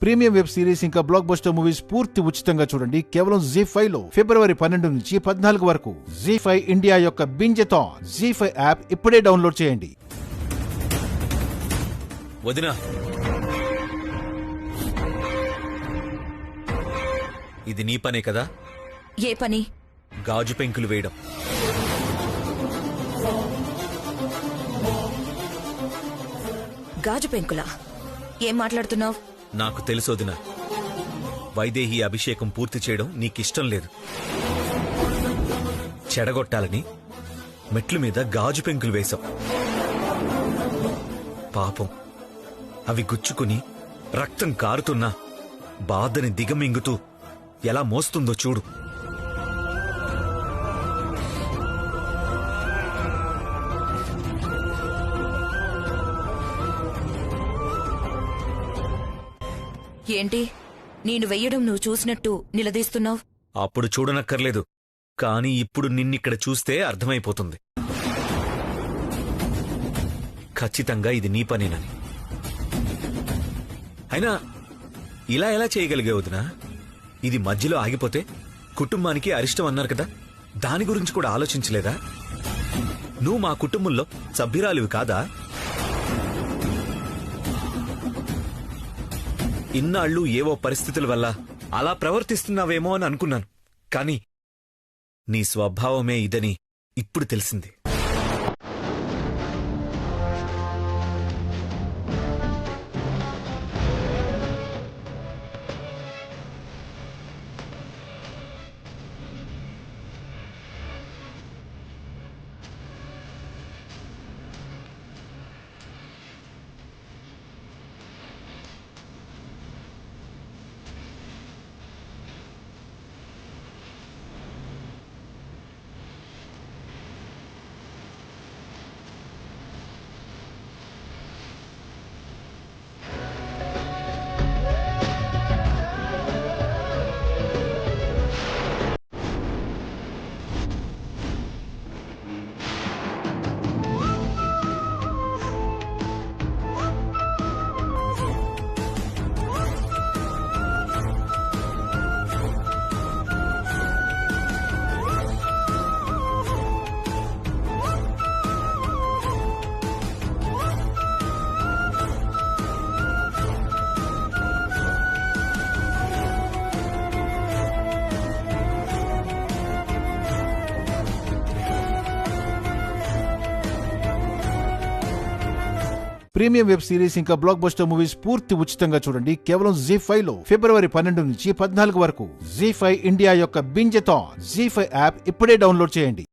Premium web series ఇంకా block buster movies పూర్తి ఉచితంగా చూడండి కేవలం ZEE5 లో ఫిబ్రవరి 12 నుంచి 14 వరకు. ZEE5 ఇండియా యొక్క బింజెథాన్ ZEE5 యాప్ ఇప్పుడే డౌన్లోడ్ చేయండి. వదినా, ఇది నీ పనే కదా? ఏ పని? గాజు పెంకులు వేయడం. గాజు పెంకులా? ఏం మాట్లాడుతున్నావు? నాకు తెలుసు వదినా, వైదేహి అభిషేకం పూర్తి చేయడం నీకిష్టం లేదు. చెడగొట్టాలని మెట్ల మీద గాజు పెంకులు వేశాం. పాపం అవి గుచ్చుకుని రక్తం కారుతున్నా బాధని దిగమింగుతూ ఎలా మోస్తుందో చూడు. ఏంటి, నేను వెయ్యడం నువ్వు చూసినట్టు నిలదీస్తున్నావు? అప్పుడు చూడనక్కర్లేదు, కాని ఇప్పుడు నిన్నిక్కడ చూస్తే అర్థమైపోతుంది. ఖచ్చితంగా ఇది నీ పనేనని. అయినా ఇలా ఎలా చేయగలిగే వదినా? ఇది మధ్యలో ఆగిపోతే కుటుంబానికి అరిష్టం అన్నారు కదా, దాని గురించి కూడా ఆలోచించలేదా? నువ్వు మా కుటుంబంలో సభ్యురాలివి కాదా? ఇన్నాళ్ళు ఏవో పరిస్థితుల వల్ల అలా ప్రవర్తిస్తున్నావేమో అని అనుకున్నాను, కాని నీ స్వభావమే ఇదని ఇప్పుడు తెలిసింది. ప్రీమియం వెబ్ సిరీస్ ఇంకా బ్లాక్ బస్టర్ మూవీస్ పూర్తి ఉచితంగా చూడండి కేవలం ZEE5 లో ఫిబ్రవరి 12 నుంచి 14 వరకు. ZEE5 ఇండియా యొక్క బింజెథాన్ ZEE5 యాప్ ఇప్పుడే డౌన్లోడ్ చేయండి.